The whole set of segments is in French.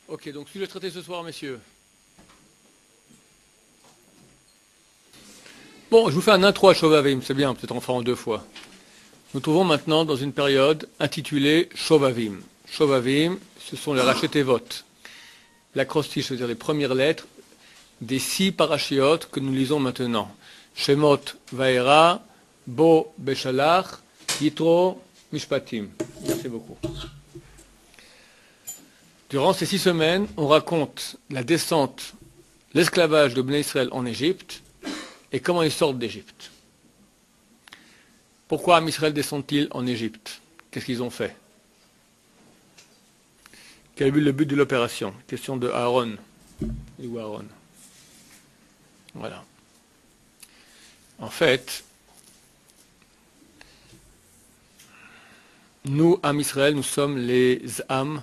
Ok, donc sujet traité ce soir, messieurs. Bon, je vous fais un intro à Shovavim, c'est bien, peut-être en faire en deux fois. Nous trouvons maintenant dans une période intitulée Shovavim. Shovavim, ce sont les Rachetevot, l'acrostiche, c'est-à-dire les premières lettres des 6 parachiotes que nous lisons maintenant. Shemot, Vaera, Bo, Beshalach, Yitro, Mishpatim. Merci beaucoup. Durant ces 6 semaines, on raconte la descente, l'esclavage de Bnei Israël en Égypte et comment ils sortent d'Égypte. Pourquoi Israël descend-il en Égypte? Qu'est-ce qu'ils ont fait? Quel est le but de l'opération? Question de Aaron. Ou Aaron. Voilà. En fait, nous, Am Israël, nous sommes les âmes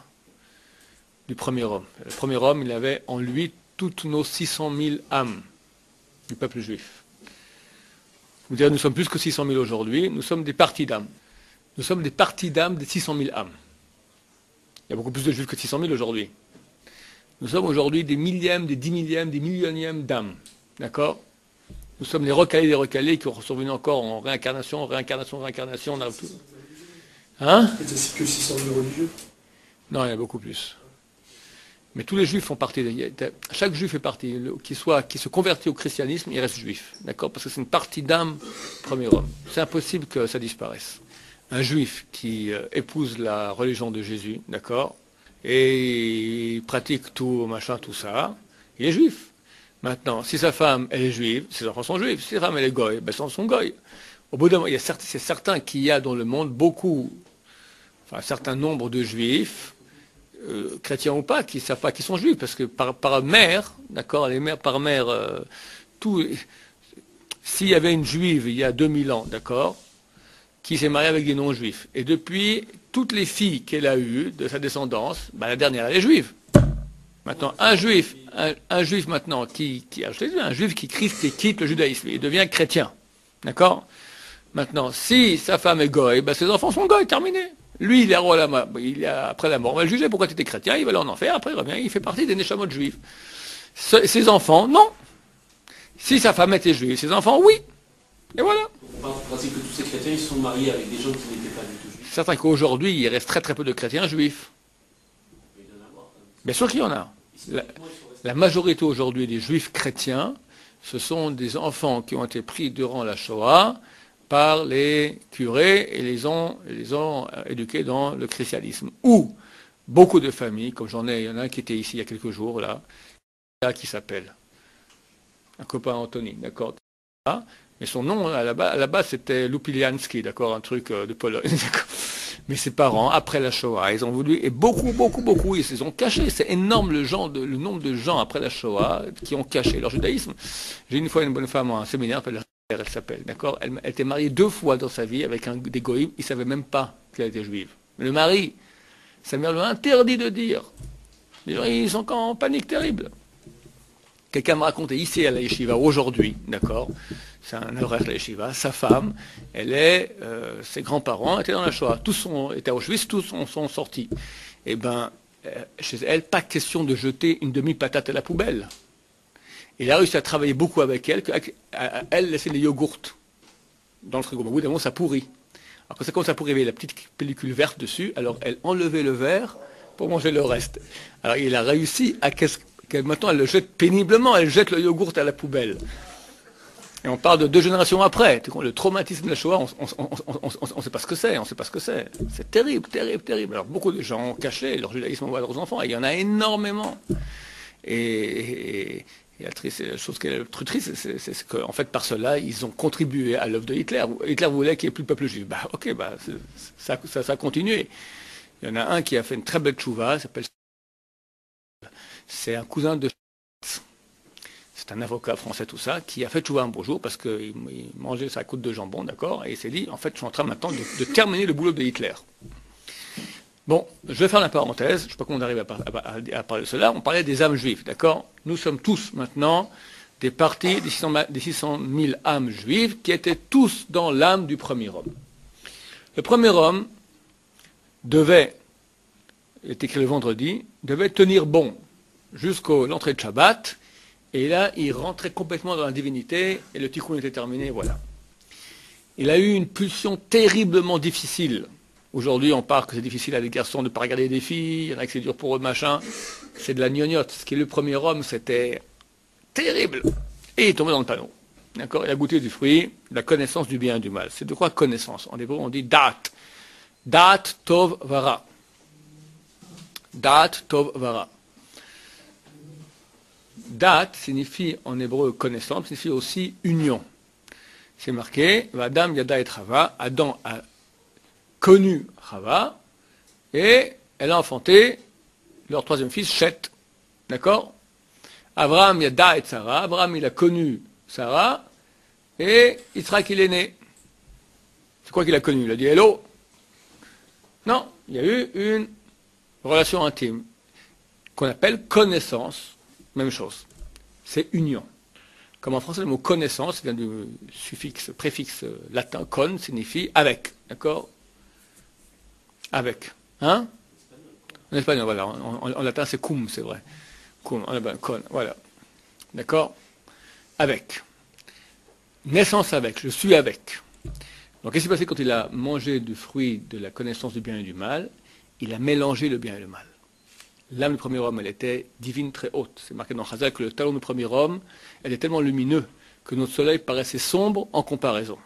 du premier homme. Le premier homme, il avait en lui toutes nos 600 000 âmes du peuple juif. Vous direz, nous sommes plus que 600 000 aujourd'hui, nous sommes des parties d'âmes. Nous sommes des parties d'âmes des 600 000 âmes. Il y a beaucoup plus de juifs que 600 000 aujourd'hui. Nous sommes aujourd'hui des millièmes, des 10 millièmes, des millionièmes d'âmes. D'accord? Nous sommes les recalés des recalés qui sont revenus encore en réincarnation, réincarnation, réincarnation. On a tout. Hein? C'est que 600 000 religieux? Non, il y en a beaucoup plus. Mais tous les juifs font partie. Chaque juif fait partie. Qui se convertit au christianisme, il reste juif. D'accord? Parce que c'est une partie d'âme, premier homme. C'est impossible que ça disparaisse. Un juif qui épouse la religion de Jésus, d'accord? Et il pratique tout, machin, tout ça, il est juif. Maintenant, si sa femme, elle est juive, ses enfants sont juifs. Si sa femme, elle est goy, ben, ils sont goy. Au bout d'un moment, c'est certain qu'il y a dans le monde un certain nombre de juifs, chrétiens ou pas, qui ne savent pas qu'ils sont juifs, parce que par mère, d'accord, les mères par mère, s'il y avait une juive il y a 2000 ans, d'accord, qui s'est mariée avec des non-juifs, et depuis, toutes les filles qu'elle a eues de sa descendance, ben, la dernière, elle est juive. Maintenant, un juif maintenant un juif qui quitte le judaïsme, il devient chrétien, d'accord. Maintenant, si sa femme est goy, ben, ses enfants sont goy, terminé. Lui, il est roi après la mort. On va le juger pourquoi tu étais chrétien, il va aller en enfer, après il revient, il fait partie des Neshamot juifs. Ses enfants, non. Si sa femme était juive, ses enfants, oui. Et voilà. On part du principe que tous ces chrétiens ils se sont mariés avec des gens qui n'étaient pas du tout juifs. C'est certain qu'aujourd'hui, il reste très très peu de chrétiens juifs. Il doit y en avoir. Bien sûr qu'il y en a. La majorité aujourd'hui des juifs chrétiens, ce sont des enfants qui ont été pris durant la Shoah par les curés et les ont éduqués dans le christianisme. Ou beaucoup de familles, comme il y en a un qui était ici il y a quelques jours, là qui s'appelle un copain Anthony, d'accord. Mais son nom, à la base, c'était Lupiliansky, d'accord, un truc de Pologne, d'accord. Mais ses parents, après la Shoah, ils ont voulu, et beaucoup, ils se sont cachés. C'est énorme le nombre de gens après la Shoah qui ont caché leur judaïsme. J'ai une fois une bonne femme à un séminaire, elle s'appelle, d'accord. Elle était mariée 2 fois dans sa vie avec des goïms, ils ne savaient même pas qu'elle était juive. Le mari, sa mère lui a interdit de dire. Les gens, ils sont en panique terrible. Quelqu'un me racontait ici à la yeshiva, aujourd'hui, d'accord, c'est un horaire de la yeshiva, sa femme, ses grands-parents étaient dans la Shoah, étaient à Auschwitz, tous sont sortis. Eh bien, chez elle, pas question de jeter une demi-patate à la poubelle. Il a réussi à travailler beaucoup avec elle, elle laissait les yogourts dans le frigo. Au bout d'un moment, ça pourrit. Alors quand ça commence à pourrir, il y avait la petite pellicule verte dessus, alors elle enlevait le verre pour manger le reste. Alors il a réussi à maintenant elle le jette péniblement, elle jette le yogourt à la poubelle. Et on parle de 2 générations après. Le traumatisme de la Shoah, on ne sait pas ce que c'est, C'est terrible. Alors beaucoup de gens ont caché leur judaïsme à leurs enfants, et il y en a énormément. Et la chose qui est la plus triste, c'est qu'en fait, par cela, ils ont contribué à l'œuvre de Hitler. Hitler voulait qu'il n'y ait plus de peuple juif. Ça a continué. Il y en a un qui a fait une très belle tchouva, c'est un cousin de... C'est un avocat français, tout ça, qui a fait tchouva un beau jour parce qu'il mangeait sa croûte de jambon, d'accord, et il s'est dit, en fait, je suis en train maintenant de terminer le boulot de Hitler. Bon, je vais faire la parenthèse, je ne sais pas comment on arrive à parler de cela, on parlait des âmes juives, d'accord. Nous sommes tous maintenant des parties des 600 000 âmes juives qui étaient tous dans l'âme du premier homme. Le premier homme devait est écrit le vendredi, devait tenir bon jusqu'à l'entrée de Shabbat, et là, il rentrait complètement dans la divinité, et le tikkun était terminé, voilà. Il a eu une pulsion terriblement difficile. Aujourd'hui, on parle que c'est difficile à des garçons de ne pas regarder des filles, il y en a que c'est dur pour eux, machin. C'est de la gnognotte. Ce qui est le premier homme, c'était terrible. Et il est tombé dans le panneau. D'accord? Il a goûté du fruit, la connaissance du bien et du mal. C'est de quoi connaissance? En hébreu, on dit dat. Dat tov vara. Dat tov vara. Dat signifie en hébreu connaissance, signifie aussi union. C'est marqué, Vadam Yada et Chava, Adam a connu Chava, et elle a enfanté leur troisième fils, Shet. D'accord? Abraham Yada et Sarah, Abraham il a connu Sarah, et Yitzhak il est né. C'est quoi qu'il a connu? Il a dit hello? Non, il y a eu une relation intime, qu'on appelle connaissance, même chose. C'est union. Comme en français, le mot connaissance vient du préfixe latin, con, signifie avec. D'accord? Avec. Hein? En espagnol, voilà. En latin, c'est cum, c'est vrai. Cum, con, voilà. D'accord? Avec. Naissance avec, je suis avec. Donc, qu'est-ce qui s'est passé quand il a mangé du fruit de la connaissance du bien et du mal? Il a mélangé le bien et le mal. L'âme du premier homme, elle était divine très haute. C'est marqué dans Chazal que le talon du premier homme, elle est tellement lumineux que notre soleil paraissait sombre en comparaison.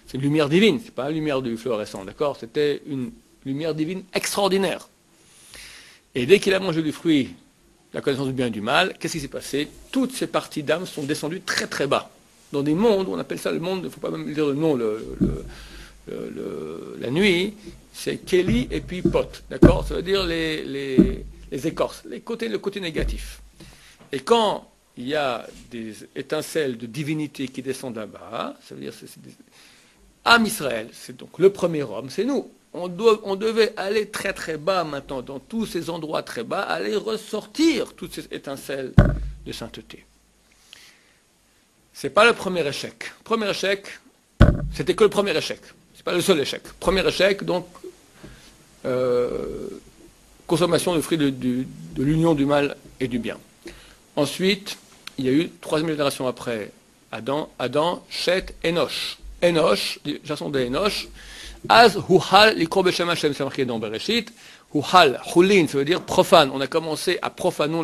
C'est une lumière divine, c'est pas la lumière du fluorescent, d'accord? C'était une lumière divine extraordinaire. Et dès qu'il a mangé du fruit, la connaissance du bien et du mal, qu'est-ce qui s'est passé? Toutes ces parties d'âme sont descendues très très bas. Dans des mondes, on appelle ça le monde, il ne faut pas même dire le nom, la nuit, c'est Kelly et puis Pot, d'accord? Ça veut dire les écorces, le côté négatif. Et quand il y a des étincelles de divinité qui descendent là-bas, ça veut dire Am Israël, c'est donc le premier homme, c'est nous. On devait aller très très bas maintenant, dans tous ces endroits très bas, aller ressortir toutes ces étincelles de sainteté. C'est pas le premier échec. Premier échec, c'était que le premier échec. C'est pas le seul échec. Premier échec, donc consommation de fruits de l'union du mal et du bien. Ensuite, il y a eu, troisième génération après Adam, Shet, Enoch. Enoch, génération de Enoch, Az Huhal, l'ikro Beshem Hashem, c'est marqué dans Bereshit. Huhal, Hulin, ça veut dire profane. On a commencé à profaner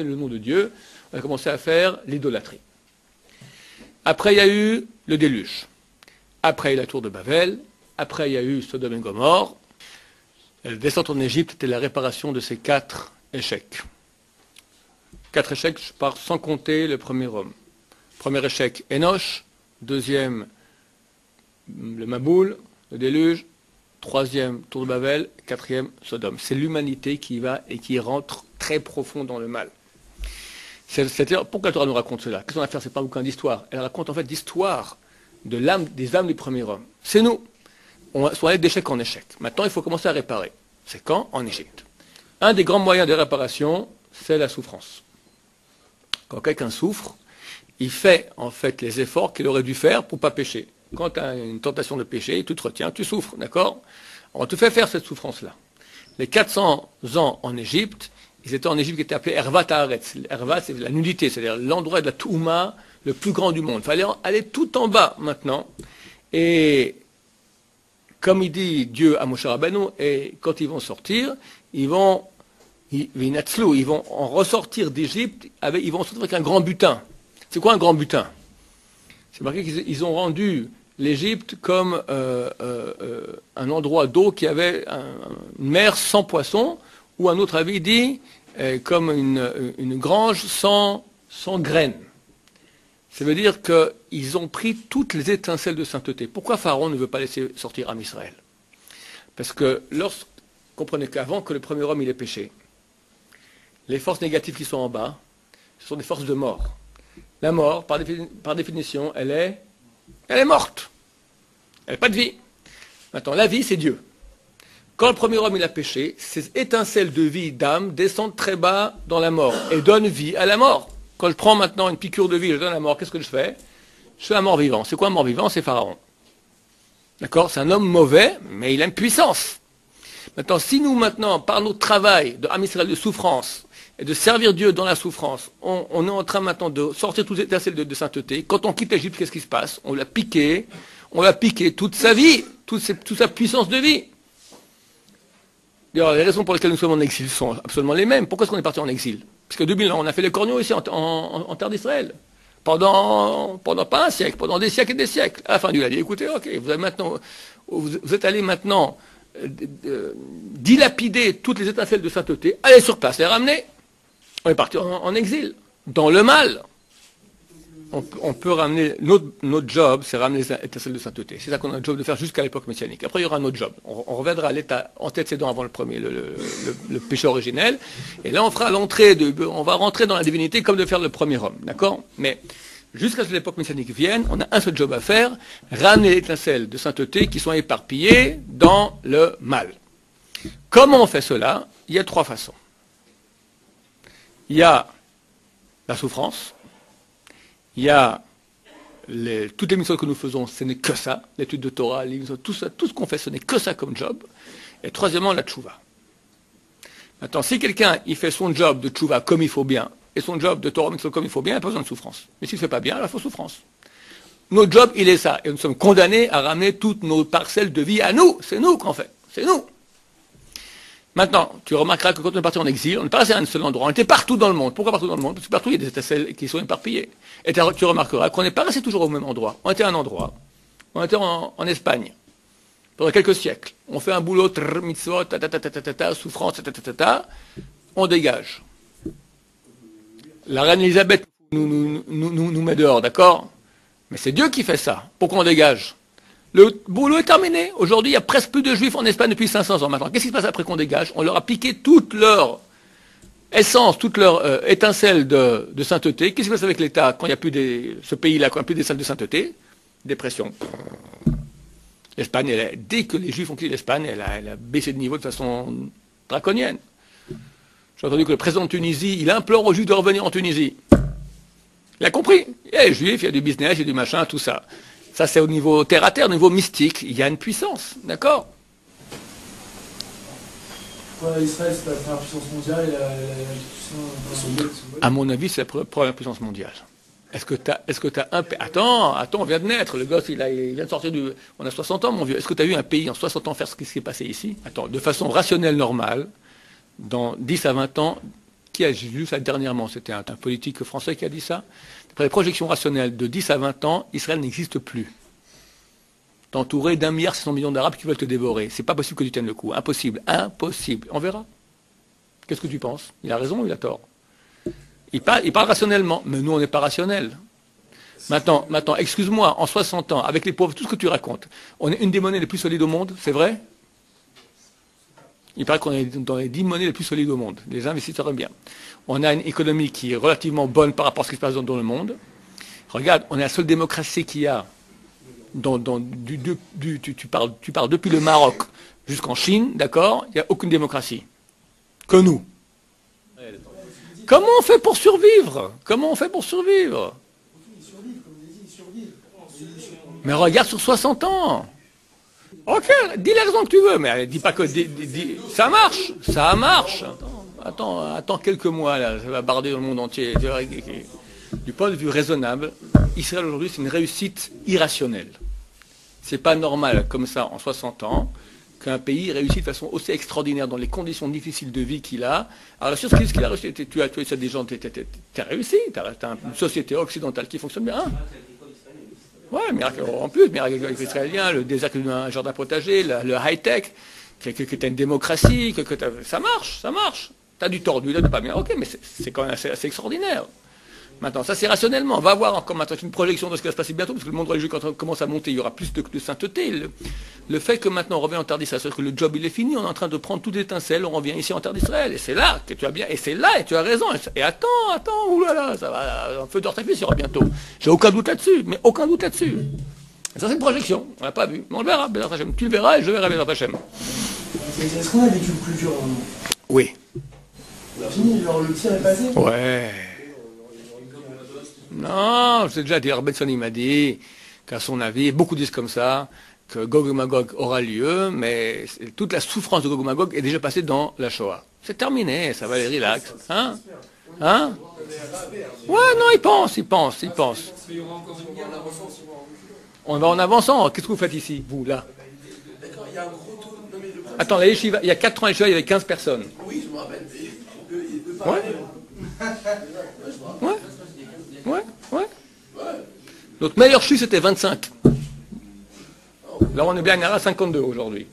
le nom de Dieu. On a commencé à faire l'idolâtrie. Après, il y a eu le déluge. Après, il y a eu la tour de Babel. Après, il y a eu Sodome et Gomorrhe. La descente en Égypte était la réparation de ces 4 échecs. 4 échecs, je pars sans compter le premier homme. Premier échec, Enoch. Deuxième, le Maboul, le déluge. Troisième, tour de Babel. Quatrième, Sodome. C'est l'humanité qui va et qui rentre très profond dans le mal. C'est-à-dire, pourquoi la Torah nous raconte cela? Qu'est-ce qu'on va faire? C'est pas un bouquin d'histoire. Elle raconte en fait l'histoire des âmes du premier homme. C'est nous. On sont allés d'échec en échec. Maintenant, il faut commencer à réparer. C'est quand? En Égypte. Un des grands moyens de réparation, c'est la souffrance. Quand quelqu'un souffre, il fait en fait les efforts qu'il aurait dû faire pour ne pas pécher. Quand tu as une tentation de pécher, tu te retiens, tu souffres, d'accord? On te fait faire cette souffrance-là. Les 400 ans en Égypte, ils étaient en Égypte qui était appelé Hervat Haaretz. Hervat, c'est la nudité, c'est-à-dire l'endroit de la Touma le plus grand du monde. Il fallait aller tout en bas maintenant. Et comme il dit Dieu à Moshe Rabbeinu, et quand ils vont sortir, ils vont en ressortir d'Égypte, ils vont sortir avec un grand butin. C'est quoi un grand butin? C'est marqué qu'ils ont rendu l'Égypte comme un endroit d'eau qui avait une mer sans poissons, ou un autre avis dit comme une grange sans graines. Ça veut dire qu'ils ont pris toutes les étincelles de sainteté. Pourquoi Pharaon ne veut pas laisser sortir Am Israël? Parce que comprenez qu'avant que le premier homme il ait péché, les forces négatives qui sont en bas, ce sont des forces de mort. La mort, par définition, elle est morte. Elle n'a pas de vie. Maintenant, la vie, c'est Dieu. Quand le premier homme il a péché, ces étincelles de vie, d'âme, descendent très bas dans la mort et donnent vie à la mort. Quand je prends maintenant une piqûre de vie, je donne la mort, qu'est-ce que je fais? Je fais un mort-vivant. C'est quoi un mort-vivant? C'est Pharaon. D'accord? C'est un homme mauvais, mais il a une puissance. Maintenant, si nous, maintenant, par notre travail de Am Israël de souffrance, et de servir Dieu dans la souffrance, on est en train maintenant de sortir toutes les étincelles de sainteté. Quand on quitte l'Égypte, qu'est-ce qui se passe? On l'a piqué toute sa vie, toute sa puissance de vie. D'ailleurs, les raisons pour lesquelles nous sommes en exil sont absolument les mêmes. Pourquoi est-ce qu'on est parti en exil? Parce que 2000 ans, on a fait les corneaux ici en terre d'Israël. Pendant pas un siècle, pendant des siècles et des siècles. À la fin du a dit, écoutez, ok, vous êtes allés maintenant dilapider toutes les étincelles de sainteté, allez sur place, les ramener. On est parti en exil, dans le mal. On peut ramener, notre job, c'est ramener les étincelles de sainteté. C'est ça qu'on a le job de faire jusqu'à l'époque messianique. Après, il y aura un autre job. On reviendra à l'état antécédent avant le premier, le péché originel. Et là, on fera on va rentrer dans la divinité comme de faire le premier homme. D'accord? Mais jusqu'à ce que l'époque messianique vienne, on a un seul job à faire, ramener les étincelles de sainteté qui sont éparpillées dans le mal. Comment on fait cela? Il y a 3 façons. Il y a la souffrance, il y a toutes les missions que nous faisons, ce n'est que ça, l'étude de Torah, tout ça, tout ce qu'on fait, ce n'est que ça comme job. Et troisièmement, la tchouva. Maintenant, si quelqu'un il fait son job de tchouva comme il faut bien, et son job de Torah comme il faut bien, il n'y a pas besoin de souffrance. Mais s'il ne fait pas bien, il faut souffrance. Notre job, il est ça. Et nous sommes condamnés à ramener toutes nos parcelles de vie à nous. C'est nous qu'on fait. C'est nous. Maintenant, tu remarqueras que quand on est parti en exil, on n'est pas resté à un seul endroit, on était partout dans le monde. Pourquoi partout dans le monde? Parce que partout, il y a des étincelles qui sont éparpillées. Et tu remarqueras qu'on n'est pas resté toujours au même endroit. On était à un endroit. On était en Espagne, pendant quelques siècles. On fait un boulot, mitzvot, souffrance, on dégage. La reine Elisabeth nous met dehors, d'accord? Mais c'est Dieu qui fait ça. Pourquoi on dégage? Le boulot est terminé. Aujourd'hui, il n'y a presque plus de juifs en Espagne depuis 500 ans maintenant. Qu'est-ce qui se passe après qu'on dégage? On leur a piqué toute leur essence, toute leur étincelle de sainteté. Qu'est-ce qui se passe avec l'État quand il n'y a plus ce pays-là, quand il n'y a plus des salles de sainteté? Dépression. L'Espagne, dès que les juifs ont quitté l'Espagne, elle a baissé de niveau de façon draconienne. J'ai entendu que le président de Tunisie, il implore aux juifs de revenir en Tunisie. Il a compris. Il y a les juifs, il y a du business, il y a du machin, tout ça. Ça, c'est au niveau terre-à-terre, au niveau mystique. Il y a une puissance, d'accord? Israël, c'est la première puissance mondiale et la puissance... À mon avis, c'est la première puissance mondiale. Est-ce que tu as un pays... Attends, on vient de naître. Le gosse, il vient de sortir du... On a 60 ans, mon vieux. Est-ce que tu as vu un pays en 60 ans faire ce qui s'est passé ici? Attends, de façon rationnelle, normale, dans 10 à 20 ans, j'ai lu ça dernièrement, c'était un politique français qui a dit ça. D'après les projections rationnelles, de 10 à 20 ans, Israël n'existe plus. T'es entouré d'1,6 milliard d'Arabes qui veulent te dévorer. C'est pas possible que tu tiennes le coup. Impossible. Impossible. On verra. Qu'est-ce que tu penses? Il a raison ou il a tort? Il parle rationnellement, mais nous, on n'est pas rationnels. Maintenant, excuse-moi, en 60 ans, avec les pauvres, tout ce que tu racontes, on est une des monnaies les plus solides au monde, c'est vrai? Il paraît qu'on est dans les 10 monnaies les plus solides au monde. Les investisseurs aiment bien. On a une économie qui est relativement bonne par rapport à ce qui se passe dans le monde. Regarde, on est la seule démocratie qu'il y a. Tu parles depuis le Maroc jusqu'en Chine, d'accord? Il n'y a aucune démocratie. Que nous. Comment on fait pour survivre? Comment on fait pour survivre? Mais regarde sur 60 ans. Ok, dis la raison que tu veux, mais dis pas que... ça marche, ça marche. Attends quelques mois, là, ça va barder dans le monde entier. Du point de vue raisonnable, Israël aujourd'hui, c'est une réussite irrationnelle. C'est pas normal, comme ça, en 60 ans, qu'un pays réussit de façon aussi extraordinaire dans les conditions difficiles de vie qu'il a. Alors, sur ce qu'il a réussi, tu as des gens, tu as réussi, tu as une société occidentale qui fonctionne bien. Hein. Ouais, miracle, en plus, miracle israélien, le désert d'un jardin potager, le high-tech, que tu as une démocratie, ça marche. Tu as du tordu, là, pas bien, ok, mais c'est quand même assez extraordinaire. Maintenant, ça c'est rationnellement. On va voir encore maintenant une projection de ce qui va se passer bientôt, parce que le monde religieux, quand on commence à monter, il y aura plus de sainteté. Le fait que maintenant on revient en terre d'Israël, c'est-à-dire que le job il est fini, on est en train de prendre toute l'étincelle, on revient ici en terre d'Israël. Et c'est là que tu as bien, et c'est là, et tu as raison. Et attends, oulala, ça va, un feu d'artifice il y aura bientôt. J'ai aucun doute là-dessus, mais aucun doute là-dessus. Et ça c'est une projection, on l'a pas vu. Mais on le verra, Bézat Hashem. Tu le verras et je verrai, Bézat Hashem. Est-ce qu'on a vécu le plus dur maintenant? Oui. On a fini, le tir est passé? Ouais. Non, je sais déjà dit, Benson il m'a dit qu'à son avis, beaucoup disent comme ça, que Gog et Magog aura lieu, mais toute la souffrance de Gog et Magog est déjà passée dans la Shoah. C'est terminé, ça va aller relax. Hein? Hein? Ouais, non, il pense. On va en avançant. Qu'est-ce que vous faites ici, vous, là? Attends, la yeshiva, il y a 4 ans, la yeshiva, il y avait 15 personnes. Oui, je me rappelle. Ouais. Notre meilleur chiffre, c'était 25. Là, on est bien à 52 aujourd'hui.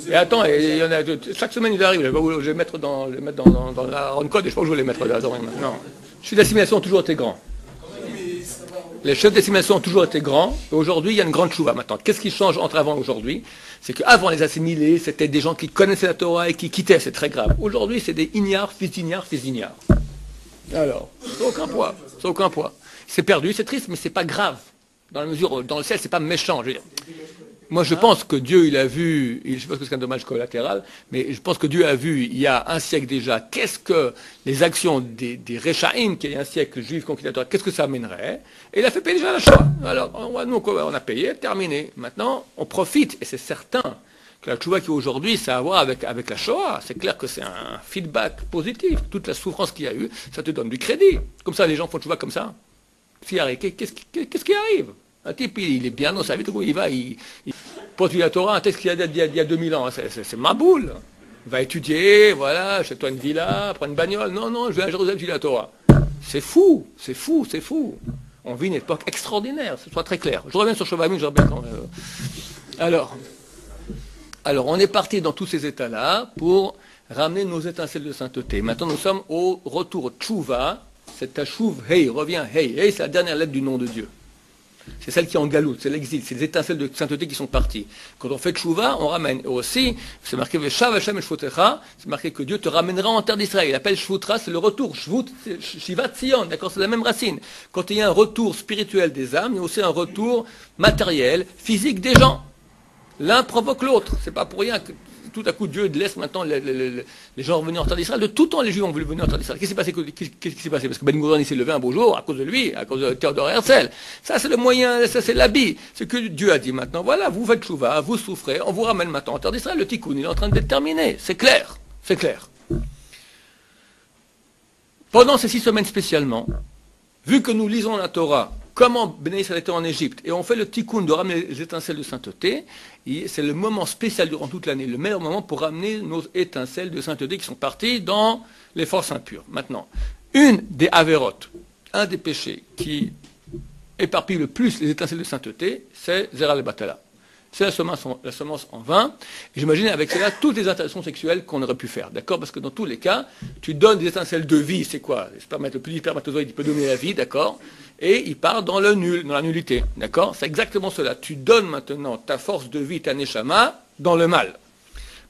Et attends, il y en a, chaque semaine, il arrive. Je vais les mettre dans la run code et je pense que je vais les mettre là. Non. Les chefs d'assimilation ont toujours été grands. Les chefs d'assimilation ont toujours été grands. Et aujourd'hui, il y a une grande chouva maintenant. Qu'est-ce qui change entre avant et aujourd'hui? C'est qu'avant les assimilés, c'était des gens qui connaissaient la Torah et qui quittaient. C'est très grave. Aujourd'hui, c'est des ignares, fils d'ignards. Alors, c'est aucun poids. C'est perdu, c'est triste, mais c'est pas grave. Dans la mesure, dans le ciel, c'est pas méchant. Je veux dire. Moi, je pense que Dieu, il a vu, je pense que c'est un dommage collatéral, mais je pense que Dieu a vu, il y a un siècle déjà, qu'est-ce que les actions des Réchaïm, qui est un siècle juif conquistateur, qu'est-ce que ça amènerait? Et il a fait payer déjà la Shoah. Alors, nous, on a payé, terminé. Maintenant, on profite, et c'est certain que la Shoah qui est aujourd'hui, ça a à voir avec la Shoah. C'est clair que c'est un feedback positif. Toute la souffrance qu'il y a eu, ça te donne du crédit. Comme ça, les gens font Shoah comme ça. Qu'est-ce qui arrive? Un type, il est bien dans sa vie, il va, il pose la Torah, un texte qu'il y a 2000 ans, c'est ma boule. Il va étudier, voilà, achète-toi une villa, prends une bagnole. Non, je vais à Jérusalem, étudier la Torah. C'est fou. On vit une époque extraordinaire, ce soit très clair. Je reviens sur Shobamim, je reviens quand même. Alors, on est parti dans tous ces états-là pour ramener nos étincelles de sainteté. Maintenant, nous sommes au retour Tchouva. C'est Tachouv, Hey, reviens, Hey. Hey, c'est la dernière lettre du nom de Dieu. C'est celle qui est en galoute, c'est l'exil, c'est les étincelles de sainteté qui sont parties. Quand on fait Tchouva, on ramène. Et aussi, c'est marqué Veshav Hashem Shvutecha, c'est marqué que Dieu te ramènera en terre d'Israël. Il appelle Shvutra, c'est le retour. Shvut, c'est Shivat Sion, d'accord, c'est la même racine. Quand il y a un retour spirituel des âmes, il y a aussi un retour matériel, physique des gens. L'un provoque l'autre. C'est pas pour rien que tout à coup Dieu laisse maintenant les gens revenir en terre d'Israël. De tout temps, les Juifs ont voulu venir en terre d'Israël. Qu'est-ce qui s'est passé? Parce que Ben Gurion s'est levé un beau jour à cause de lui, à cause de Théodore Herzl. Ça, c'est le moyen, ça, c'est l'habit. C'est que Dieu a dit maintenant, voilà, vous faites chouva, vous souffrez, on vous ramène maintenant en terre d'Israël. Le tikkun, il est en train d'être terminé. C'est clair. Pendant ces 6 semaines spécialement, vu que nous lisons la Torah, comment Béné Israël était en Égypte, et on fait le tikkun de ramener les étincelles de sainteté, c'est le moment spécial durant toute l'année, le meilleur moment pour ramener nos étincelles de sainteté qui sont parties dans les forces impures. Maintenant, une des avérotes, un des péchés qui éparpille le plus les étincelles de sainteté, c'est Zeral Batala. C'est la semence en vain. Et j'imagine avec cela toutes les interactions sexuelles qu'on aurait pu faire. D'accord? Parce que dans tous les cas, tu donnes des étincelles de vie, c'est quoi? Le plus spermatozoïde, il peut donner la vie, d'accord? Et il part dans le nul, dans la nullité. D'accord? C'est exactement cela. Tu donnes maintenant ta force de vie, ta neshama, dans le mal.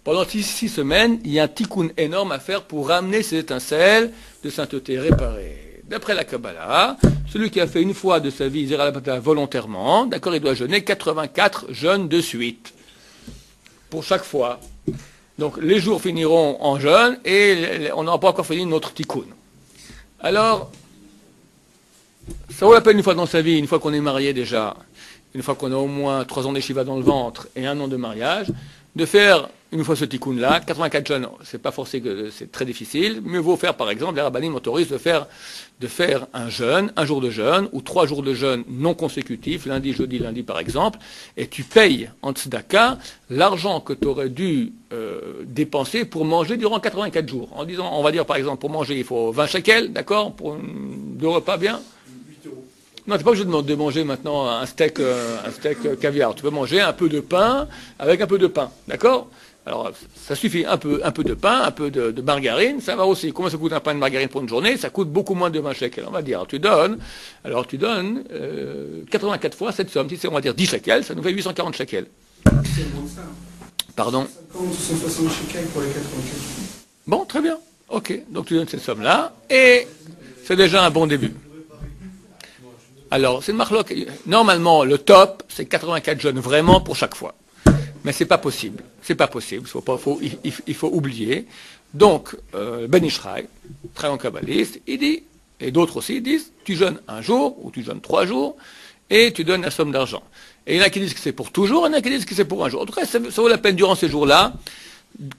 Pendant 6 semaines, il y a un tikkun énorme à faire pour ramener ces étincelles de sainteté réparées. D'après la Kabbalah, celui qui a fait une fois de sa vie Zeral Batala volontairement, d'accord, il doit jeûner 84 jeûnes de suite. Pour chaque fois. Donc les jours finiront en jeûne et on n'aura pas encore fini notre tikkun. Alors, ça vaut la peine une fois dans sa vie, une fois qu'on est marié déjà, une fois qu'on a au moins 3 ans d'eshiva dans le ventre et 1 an de mariage, de faire une fois ce tikkun-là, 84 jeûnes, c'est pas forcé que c'est très difficile. Mieux vaut faire, par exemple, les rabbinim autorisent de faire un jeûne, un jour de jeûne, ou 3 jours de jeûne non consécutifs, lundi, jeudi, lundi, par exemple, et tu payes en tzedaka l'argent que tu aurais dû dépenser pour manger durant 84 jours. En disant, on va dire, par exemple, pour manger, il faut 20 shekels, d'accord, pour 2 repas bien. Non, tu n'es pas obligé de manger maintenant un steak caviar. Tu peux manger un peu de pain avec un peu de pain, d'accord? Alors, ça suffit, un peu de pain, un peu de margarine, ça va aussi. Combien ça coûte un pain de margarine pour une journée? Ça coûte beaucoup moins de 20 shekels, on va dire. Tu donnes 84 fois cette somme. Si c'est, on va dire, 10 shekels, ça nous fait 840 shekels. C'est moins que ça. Pardon? 50 ou 160 shekels pour les 84. Bon, très bien. Ok, donc tu donnes cette somme-là, et c'est déjà un bon début. Alors, c'est une marloque. Normalement, le top, c'est 84 jeûnes vraiment pour chaque fois. Mais c'est pas possible. C'est pas possible. Il faut oublier. Donc, Ben Ishraï, très grand kabbaliste, il dit, et d'autres aussi, ils disent, tu jeûnes un jour, ou tu jeûnes 3 jours, et tu donnes la somme d'argent. Et il y en a qui disent que c'est pour toujours, il y en a qui disent que c'est pour un jour. En tout cas, ça vaut la peine durant ces jours-là,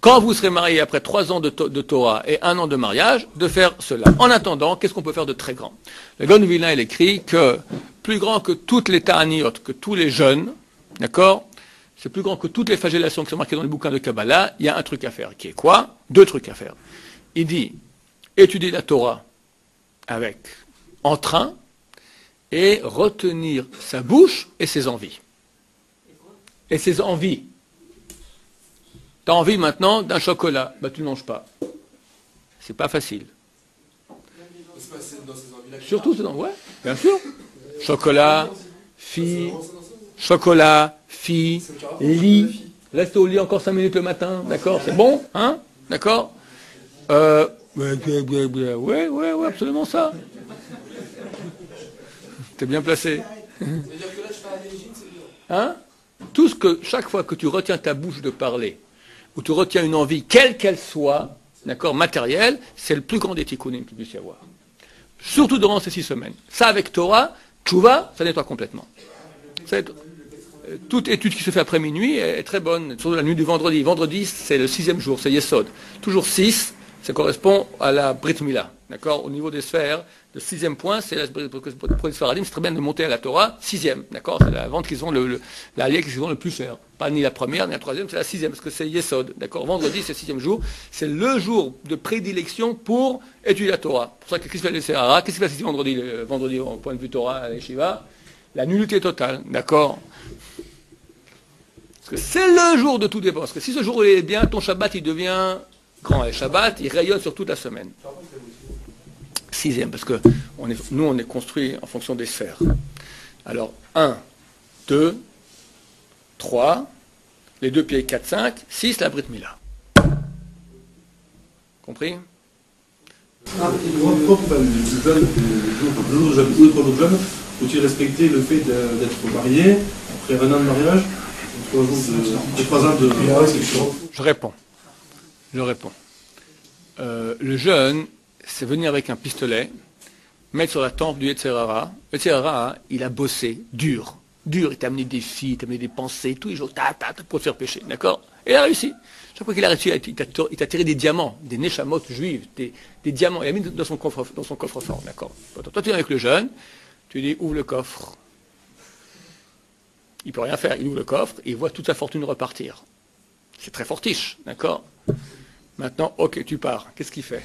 quand vous serez mariés après 3 ans de Torah et 1 an de mariage, de faire cela. En attendant, qu'est-ce qu'on peut faire de très grand? Le Gaon de Vilna, il écrit que plus grand que toutes les ta'aniot, que tous les jeûnes, d'accord? C'est plus grand que toutes les flagellations qui sont marquées dans les bouquins de Kabbalah, il y a un truc à faire, qui est quoi? 2 trucs à faire. Il dit, étudier la Torah avec entrain et retenir sa bouche et ses envies. Et ses envies. Tu as envie maintenant d'un chocolat, bah tu ne manges pas. C'est pas facile. Surtout c'est dans ouais, bien sûr. Chocolat, fille, lit. Reste au lit encore 5 minutes le matin, d'accord? C'est bon, hein? D'accord? Ouais, absolument ça. T'es bien placé. Hein? Tout ce que, chaque fois que tu retiens ta bouche de parler, ou tu retiens une envie, quelle qu'elle soit, d'accord, matérielle, c'est le plus grand des tikkunim qu'il puisse y avoir. Surtout durant ces 6 semaines. Ça, avec Torah, Tchouva, ça nettoie complètement. Toute étude qui se fait après minuit est très bonne, surtout la nuit du vendredi. Vendredi, c'est le 6e jour, c'est Yesod. Toujours 6, ça correspond à la Brit Mila. D'accord? Au niveau des sphères, le 6e point, c'est pour les Sfaradim, c'est très bien de monter à la Torah, 6e. D'accord? C'est la vente qu'ils ont, la alliée qu'ils ont le plus cher. Pas ni la première, ni la 3e, c'est la 6e, parce que c'est Yesod. D'accord? Vendredi, c'est le 6e jour. C'est le jour de prédilection pour étudier la Torah. Pour ça que qu'est-ce qu'il fait le Sahara? Qu'est-ce qu'il fait ici vendredi, au point de vue Torah, à l'Eshiva? La nullité totale. D'accord? Parce que c'est le jour de tout dépend. Parce que si ce jour est bien, ton Shabbat, il devient grand. Et Shabbat, il rayonne sur toute la semaine. 6e, parce que nous, on est construit en fonction des sphères. Alors, 1, 2, 3, les 2 pieds 4, 5, 6, la Brit Mila. Compris? Pourquoi le jeune, faut-il respecter le fait d'être marié après 1 an de mariage, 3 ans de... Je réponds. Le jeûne, c'est venir avec un pistolet, mettre sur la tempe du Yetzirara. Le Yetzirara, il a bossé dur. Il t'a amené des filles, il t'a amené des pensées, tous les jours, pour te faire pécher, d'accord? Et il a réussi. Chaque fois qu'il a réussi, il t'a tiré des diamants, des neshamot juives, des diamants, il a mis dans son coffre-fort, d'accord? Toi, tu viens avec le jeune, tu dis, ouvre le coffre. Il peut rien faire, il ouvre le coffre, et il voit toute sa fortune repartir. C'est très fortiche, d'accord? Maintenant, ok, tu pars. Qu'est-ce qu'il fait?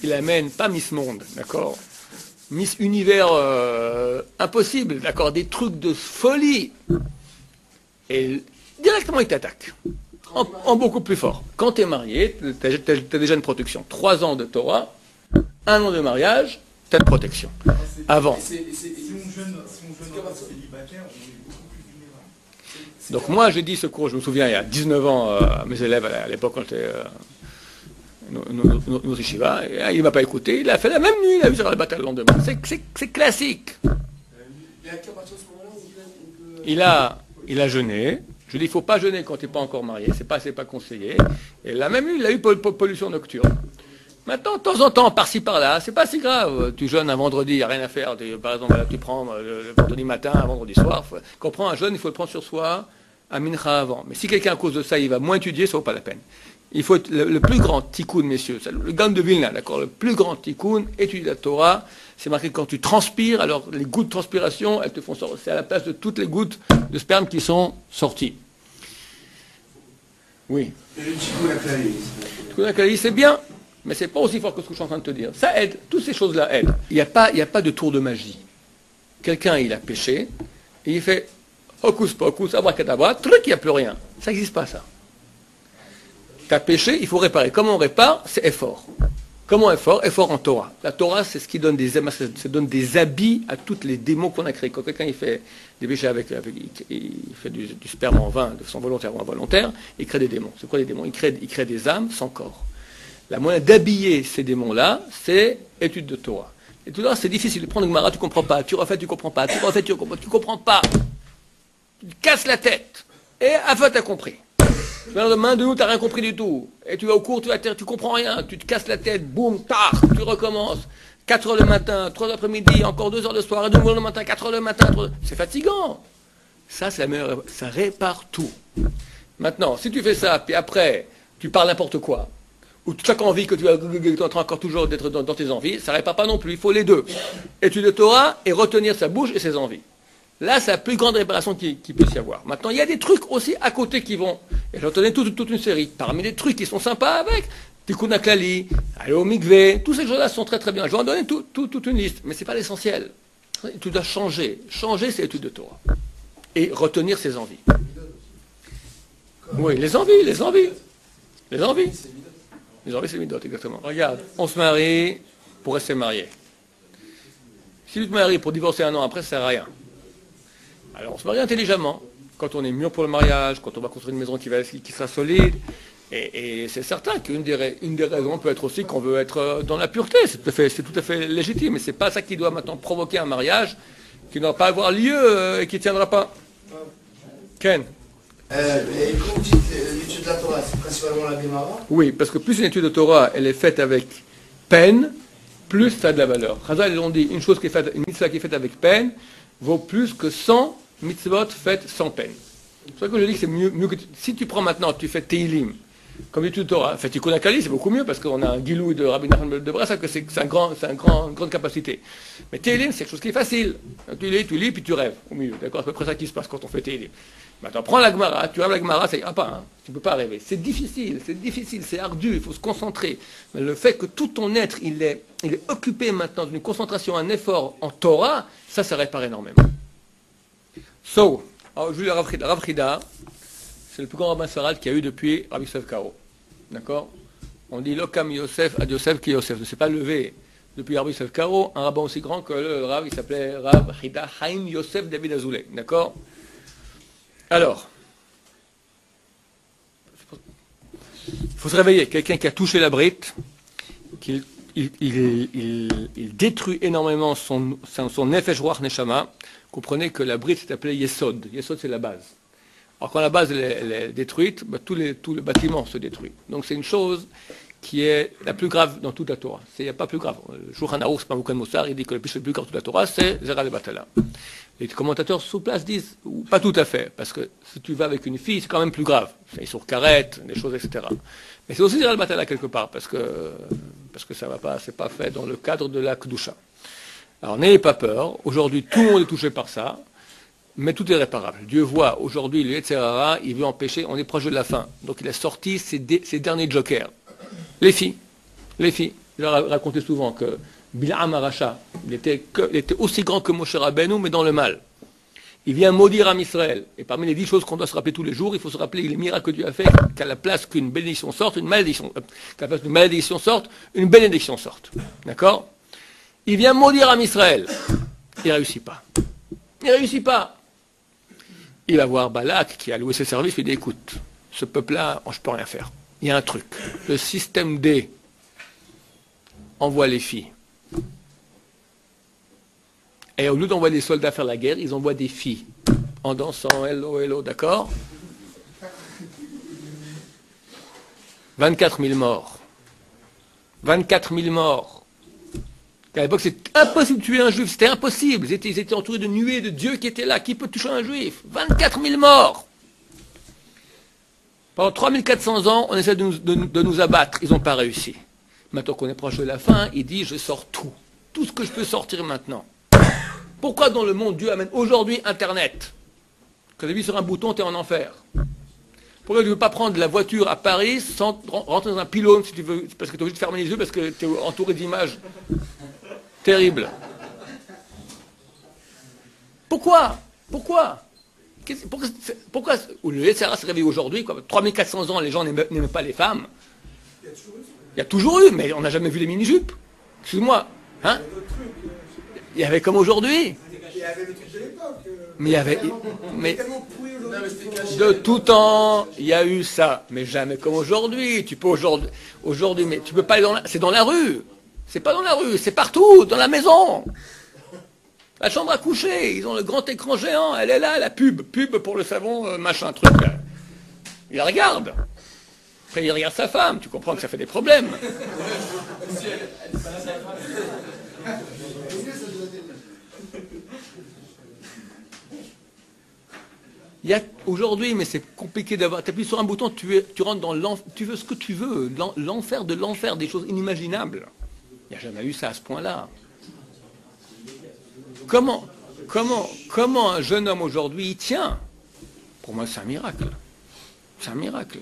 Il amène pas Miss Monde, d'accord? Miss Univers impossible, d'accord? Des trucs de folie. Et directement, il t'attaque. En beaucoup plus fort. Quand tu es marié, tu as déjà une protection. 3 ans de Torah, 1 an de mariage, tu as une protection. Avant. Donc moi, j'ai dit ce cours, je me souviens, il y a 19 ans, à mes élèves, à l'époque, quand j'étais nos yeshiva, il ne m'a pas écouté, il a fait la même nuit, il a vu sur la bataille le lendemain. C'est classique. Il a jeûné. Je dis, il ne faut pas jeûner quand tu n'es pas encore marié, c'est pas conseillé. Et la même nuit, il a eu pollution nocturne. Maintenant, de temps en temps, par-ci, par-là, c'est pas si grave. Tu jeûnes un vendredi, il n'y a rien à faire. Par exemple, là, tu prends le vendredi matin, un vendredi soir. Quand on prend un jeûne, il faut le prendre sur soi, à mincha avant. Mais si quelqu'un, à cause de ça, il va moins étudier, ça ne vaut pas la peine. Il faut être le plus grand tikkun, messieurs, le Gaon de Vilna, d'accord, le plus grand tikkun, étudier la Torah. C'est marqué quand tu transpires, alors les gouttes de transpiration, elles te font sortir. C'est à la place de toutes les gouttes de sperme qui sont sorties. Oui. Et le tikkun aklali. Le tikkun aklali, c'est bien. Mais c'est pas aussi fort que ce que je suis en train de te dire. Ça aide, toutes ces choses-là aident. Il n'y a pas de tour de magie. Quelqu'un, il a péché, et il fait hocus pocus, abracadabra, truc, il n'y a plus rien. Ça n'existe pas, ça. Tu as péché, il faut réparer. Comment on répare? C'est effort. Comment effort? Effort en Torah. La Torah, c'est ce qui donne ça donne des habits à tous les démons qu'on a créés. Quand quelqu'un il fait des péchés il fait du sperme en vain, de façon volontaire ou involontaire, il crée des démons. C'est quoi les démons? Il crée des âmes sans corps. La moyen d'habiller ces démons-là, c'est étude de Torah. Et tout ça, c'est difficile. Prendre une Gemara, tu ne comprends pas. Tu refais, tu ne comprends pas. Tu refais, tu ne comprends pas. Tu te casses la tête. Et à fait, tu as compris. Tu viens demain de nous, tu n'as rien compris du tout. Et tu vas au cours, tu ne comprends rien. Tu te casses la tête, boum, tard, tu recommences. 4 heures le matin, 3 heures l'après-midi, encore 2 heures le soir, et de nouveau le matin, 4 heures le matin, c'est fatigant. Ça, c'est la meilleure, ça répare tout. Maintenant, si tu fais ça, puis après, tu parles n'importe quoi, ou chaque envie que tu es en train encore toujours d'être dans tes envies, ça ne répare pas non plus. Il faut les deux. Étudier Torah et retenir sa bouche et ses envies. Là, c'est la plus grande réparation qu'il puisse y avoir. Maintenant, il y a des trucs aussi à côté qui vont. Et j'en tenais toute une série. Parmi les trucs qui sont sympas avec, Tikkun HaKlali, aller au mikvé, tous ces choses-là sont très très bien. Je vais en donner toute une liste, mais ce n'est pas l'essentiel. Tu dois changer. Changer, c'est l'étude de Torah. Et retenir ses envies. Oui, les envies. Les envies, c'est midot, exactement. Regarde, on se marie pour rester marié. Si tu te maries pour divorcer un an après, ça ne sert à rien. Alors on se marie intelligemment, quand on est mûr pour le mariage, quand on va construire une maison qui sera solide. Et c'est certain qu'une des raisons peut être aussi qu'on veut être dans la pureté. C'est tout à fait légitime. Mais ce n'est pas ça qui doit maintenant provoquer un mariage qui ne doit pas avoir lieu et qui ne tiendra pas. Ken? Et quand vous dites l'étude de la Torah, c'est principalement la Gemara? Oui, parce que plus une étude de Torah, elle est faite avec peine, plus ça a de la valeur. Chazal, ils ont dit, une mitzvah qui est faite avec peine, vaut plus que 100 mitzvot faites sans peine. C'est pour ça que je dis que c'est mieux que... Si tu prends maintenant, tu fais Teilim, comme l'étude de Torah, fait Tikkun HaKlali, c'est beaucoup mieux, parce qu'on a un Gilou de Rabbi Nachman de Bras, que c'est une grande capacité. Mais Teilim, c'est quelque chose qui est facile. Tu lis, puis tu rêves au milieu. D'accord, c'est à peu près ça qui se passe quand on fait Teilim. Maintenant, prends la Gemara, tu rêves la Gemara, ça ira pas, hein. Tu ne peux pas rêver. C'est difficile, c'est ardu, il faut se concentrer. Mais le fait que tout ton être, il est occupé maintenant d'une concentration, un effort en Torah, ça répare énormément. Alors, je lis Rav Chida, c'est le plus grand rabbin Sarad qu'il y a eu depuis Rabbi Yosef Karo. D'accord? On dit Lokam Yosef ad Yosef ki Yosef. Ne s'est pas levé depuis Rabbi Yosef Karo, un rabbin aussi grand que le Rav, il s'appelait Rav Chida Haim Yosef David Azoulay. D'accord? Alors, il faut se réveiller. Quelqu'un qui a touché la brite, il détruit énormément son Nefesh Ruach Neshama. Comprenez que la brite c'est appelée Yesod. Yesod, c'est la base. Alors quand la base elle est détruite, tout le bâtiment se détruit. Donc c'est une chose qui est la plus grave dans toute la Torah. Il n'y a pas plus grave. Le Shulchan Aruch, c'est pas Moukan Moussar, il dit que le plus grave de toute la Torah, c'est Zera le Batala. Les commentateurs sous place disent, pas tout à fait, parce que si tu vas avec une fille, c'est quand même plus grave. C'est sur carrette, des choses, etc. Mais c'est aussi Zera le Batala quelque part, parce que ça va pas, c'est pas fait dans le cadre de la Kedusha. Alors n'ayez pas peur, aujourd'hui tout le monde est touché par ça, mais tout est réparable. Dieu voit aujourd'hui le Yetzer Hara, il veut empêcher, on est proche de la fin. Donc il a sorti ses derniers jokers. Les filles. Je leur raconté souvent que Bil'am Aracha, il était aussi grand que Moshe Rabbeinu, mais dans le mal. Il vient maudire Am Israël. Et parmi les 10 choses qu'on doit se rappeler tous les jours, il faut se rappeler les miracles que Dieu a fait, qu'à la place qu'une bénédiction sorte, une malédiction. Qu'à la place qu'une malédiction sorte, une bénédiction sorte. D'accord? Il vient maudire Am Israël. Il ne réussit pas. Il va voir Balak, qui a loué ses services, il dit, écoute, ce peuple-là, je ne peux rien faire. Il y a un truc. Le système D envoie les filles. Et au lieu d'envoyer des soldats faire la guerre, ils envoient des filles. En dansant, hello, hello, d'accord? 24 000 morts. 24 000 morts. À l'époque, c'était impossible de tuer un juif, c'était impossible. Ils étaient entourés de nuées de Dieu qui étaient là. Qui peut toucher un juif? 24 000 morts. Pendant 3400 ans, on essaie de nous abattre. Ils n'ont pas réussi. Maintenant qu'on est proche de la fin, il dit, je sors tout. Tout ce que je peux sortir maintenant. Pourquoi dans le monde, Dieu amène aujourd'hui Internet? Quand tu appuies sur un bouton, tu es en enfer. Pourquoi tu ne veux pas prendre la voiture à Paris sans rentrer dans un pylône, si tu veux, parce que tu es obligé de fermer les yeux, parce que tu es entouré d'images terribles. Pourquoi le Yetzer Hara se réveille aujourd'hui, 3400 ans, les gens n'aimaient pas les femmes. Il y a toujours eu, mais on n'a jamais vu les mini-jupes. Excuse-moi. Hein? Il y avait comme aujourd'hui. Il y avait le truc de l'époque. Mais il y avait... De tout temps, il y a eu ça. Mais jamais comme aujourd'hui. Tu peux aujourd'hui, mais tu peux pas aller dans la... C'est dans la rue. C'est pas dans la rue, c'est partout, dans la maison. La chambre à coucher, ils ont le grand écran géant, elle est là, la pub pour le savon, machin, truc. Il la regarde. Après, il regarde sa femme, tu comprends que ça fait des problèmes. Il y a aujourd'hui, mais c'est compliqué d'avoir. Tu appuies sur un bouton, tu rentres dans l'enfer, tu veux ce que tu veux, l'enfer de l'enfer, des choses inimaginables. Il n'y a jamais eu ça à ce point-là. Comment un jeune homme aujourd'hui y tient? Pour moi, c'est un miracle. C'est un miracle.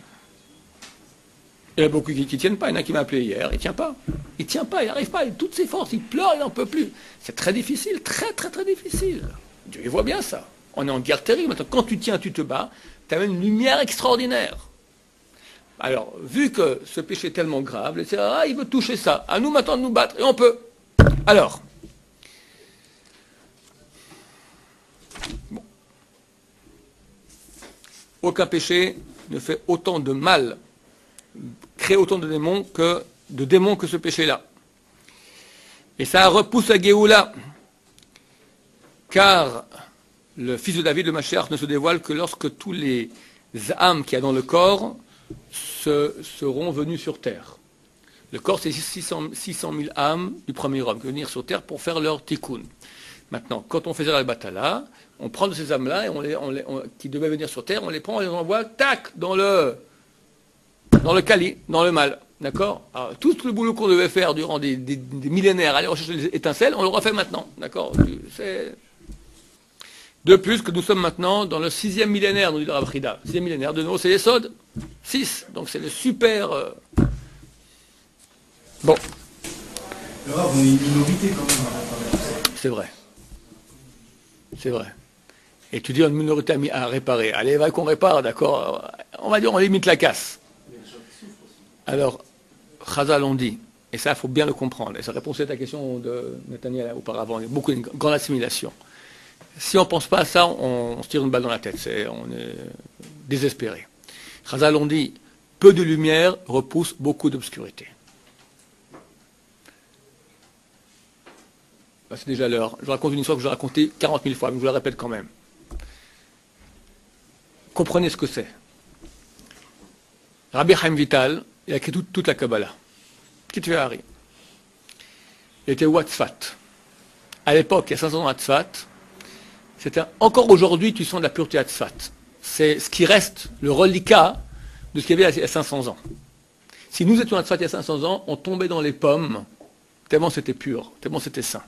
Il y en a beaucoup qui ne tiennent pas. Il y en a qui m'a appelé hier, il ne tient pas. Il ne tient pas, il n'arrive pas. Il a toutes ses forces, il pleure, il n'en peut plus. C'est très difficile, très très très difficile. Dieu il voit bien ça. On est en guerre terrible. Maintenant, quand tu tiens, tu te bats, tu as une lumière extraordinaire. Alors, vu que ce péché est tellement grave, il veut toucher ça. À nous maintenant de nous battre, et on peut. Alors, bon. Aucun péché ne fait autant de mal, crée autant de démons que ce péché-là. Et ça repousse la Géoula, car le fils de David, le Mashiach, ne se dévoile que lorsque tous les âmes qu'il y a dans le corps seront venus sur terre. Le corps, c'est 600 000 âmes du premier homme qui vont venir sur terre pour faire leur tikkun. Maintenant, quand on faisait la batala, on prend de ces âmes-là et qui devaient venir sur terre, on les prend, on les envoie, tac, dans le kali, dans le mal. D'accord? Alors, tout le boulot qu'on devait faire durant des millénaires, aller rechercher les étincelles, on le refait maintenant. D'accord? De plus que nous sommes maintenant dans le 6e millénaire, nous dit le Rav Frida. 6e millénaire, de nouveau, c'est les Sod. 6. Donc c'est le super. Bon. Le Rav, on est une minorité quand même. C'est vrai. C'est vrai. Et tu dis une minorité à réparer. Allez, va qu'on répare, d'accord? On va dire, on limite la casse. Alors, Chazal on dit, et ça, il faut bien le comprendre, et ça répond à ta question de Nathaniel auparavant, il y a beaucoup une grande assimilation. Si on ne pense pas à ça, on se tire une balle dans la tête, on est désespéré. Chazal on dit, peu de lumière repousse beaucoup d'obscurité. Ben, c'est déjà l'heure. Je raconte une histoire que je racontais 40 000 fois, mais je vous la répète quand même. Comprenez ce que c'est. Rabbi Chaim Vital, il a écrit toute la Kabbalah. Kitvé Hari. Il était au Tzfat. À l'époque, il y a 500 ans à Tzfat, encore aujourd'hui, tu sens de la pureté à Tzfat. C'est ce qui reste, le reliquat de ce qu'il y avait il y a 500 ans. Si nous étions à Tzfat il y a 500 ans, on tombait dans les pommes, tellement c'était pur, tellement c'était saint.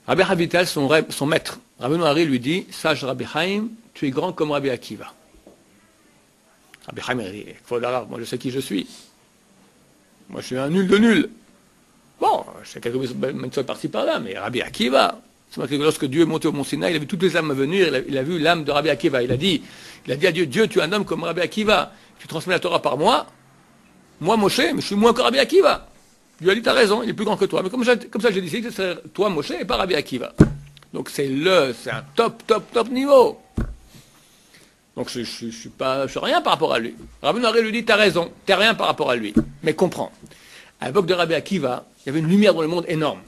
Rabbi Chaim Vital, son maître, Rabbeinu Hari, lui dit, sage Rabbi Chaim, tu es grand comme Rabbi Akiva. Rabbi Chaim dit, moi je sais qui je suis. Moi je suis un nul de nul. Bon, je sais quelques mitzvot par-ci par-là, mais Rabbi Akiva, c'est marqué que lorsque Dieu est monté au mont Sinaï, il a vu toutes les âmes venir, il a vu l'âme de Rabbi Akiva. Il a dit à Dieu, Dieu, tu es un homme comme Rabbi Akiva. Tu transmets la Torah par moi Moshe, mais je suis moins que Rabbi Akiva. Dieu a dit, tu as raison, il est plus grand que toi. Mais comme ça, j'ai décidé que ce serait toi, Moshe, et pas Rabbi Akiva. Donc c'est un top niveau. Donc je suis rien par rapport à lui. Rabbi Noiré lui dit, tu as raison, tu n'es rien par rapport à lui. Mais comprends, à l'époque de Rabbi Akiva, il y avait une lumière dans le monde énorme.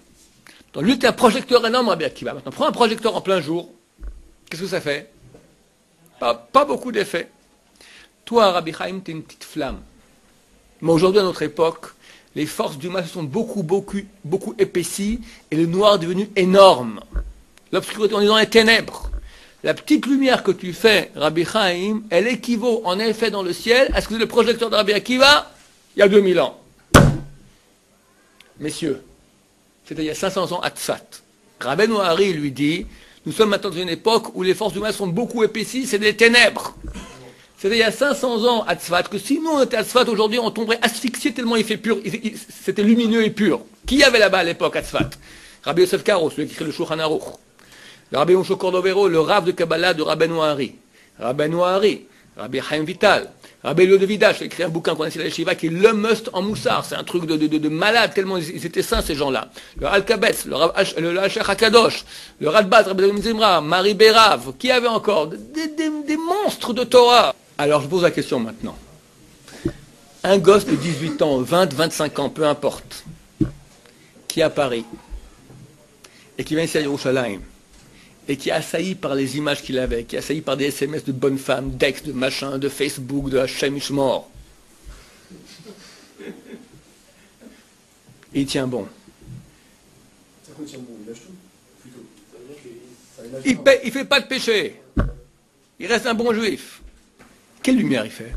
Donc lui, tu un projecteur énorme, Rabbi Akiva. Maintenant, prends un projecteur en plein jour, qu'est-ce que ça fait? Pas beaucoup d'effet. Toi, Rabbi Chaim, tu es une petite flamme. Mais aujourd'hui, à notre époque, les forces du mal se sont beaucoup épaissies et le noir est devenu énorme. L'obscurité, on est dans les ténèbres. La petite lumière que tu fais, Rabbi Chaim, elle équivaut en effet dans le ciel à ce que c'est le projecteur de Rabbi Akiva il y a 2000 ans. Messieurs, c'était il y a 500 ans à Tzfat. Rabbeinu Hari lui dit, nous sommes maintenant dans une époque où les forces du mal sont beaucoup épaissies, c'est des ténèbres. C'était il y a 500 ans à Tzfat, que si nous on était à Tzfat aujourd'hui, on tomberait asphyxié tellement il fait pur, c'était lumineux et pur. Qui y avait là-bas à l'époque à Tzfat? Rabbi Yosef Karo, celui qui écrit le Shulchan Aruch. Le Rabbi Moshe Cordovero, le Rav de Kabbalah de Rabbeinu Hari. Rabbeinu Hari, Rabbi Chaim Vital, Rabbi Elio de Vidash, qui a écrit un bouquin qu'on a ici à la Yeshiva, qui est le must en moussard. C'est un truc de malade, tellement ils étaient saints ces gens-là. Le Al-Kabetz, le Hachach HaKadosh, le Radbat, Rabbi David Zimra, Marie Bérav, qui avait encore des monstres de Torah. Alors je pose la question maintenant. Un gosse de 18 ans, 20, 25 ans, peu importe, qui est à Paris, et qui vient ici à Yerushalayim, et qui est assailli par les images qu'il avait, qui est assailli par des SMS de bonnes femmes, d'ex, de machin, de Facebook, de Hashem Ishmor. Et il tient bon. Il ne fait pas de péché. il reste un bon juif. Quelle lumière il fait?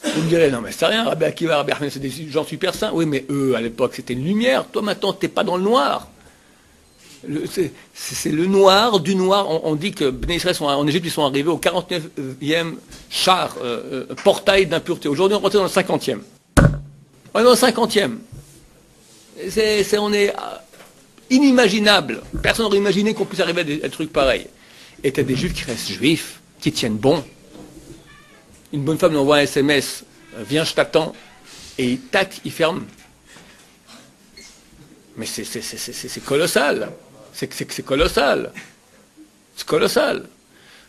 Vous me direz, non mais c'est rien, Rabbi Akiva, Rabbi Ahmed, c'est des gens super saints. Oui, mais eux, à l'époque, c'était une lumière. Toi, maintenant, tu n'es pas dans le noir. C'est le noir du noir. On dit que Bnei Israël en Égypte, ils sont arrivés au 49e char, portail d'impureté. Aujourd'hui, on rentre dans le 50e. On est dans le 50e. On est inimaginable. Personne n'aurait imaginé qu'on puisse arriver à des trucs pareils. Et tu as des juifs qui restent juifs, qui tiennent bon. Une bonne femme lui envoie un SMS, viens, je t'attends, et tac, il ferme. Mais c'est colossal. C'est colossal. C'est colossal.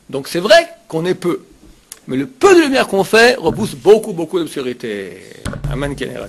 Donc c'est vrai qu'on est peu. Mais le peu de lumière qu'on fait repousse beaucoup, beaucoup d'obscurité. Amen, Kénérat.